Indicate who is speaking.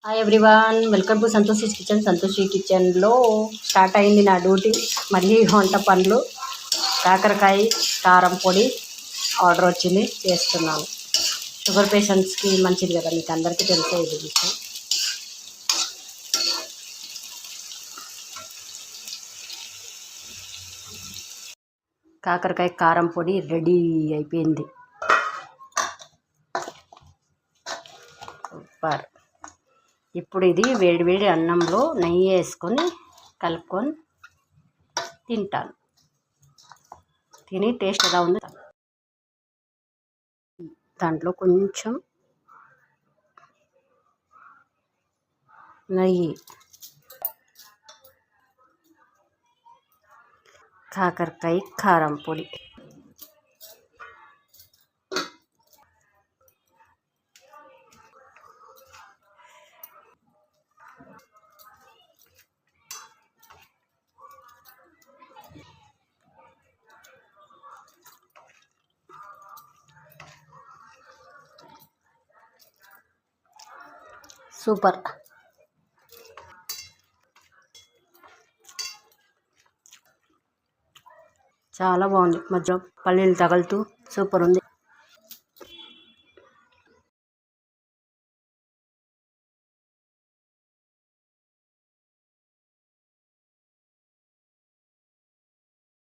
Speaker 1: Hi everyone, welcome to Santoshi kitchen. Santoshi కిచెన్లో start అయింది నా డ్యూటీ. మళ్ళీ వంట పనులు. కాకరకాయ కారం పొడి ఆర్డర్ వచ్చింది, చేస్తున్నాను. షుగర్ పేషెంట్స్కి మంచిది కదా, మీకు అందరికీ తెలిసే ఇది విషయం. కాకరకాయ కారం పొడి రెడీ అయిపోయింది. సూపర్. ఇప్పుడు ఇది వేడి వేడి అన్నంలో నెయ్యి వేసుకొని కలుపుకొని తింటాను. తిని టేస్ట్ ఎలా ఉంది, దాంట్లో కొంచెం నెయ్యి, కాకరకాయ కారం పొడి, సూపర్. చాలా బాగుంది. మధ్య పల్లీలు తగులుతూ సూపర్ ఉంది.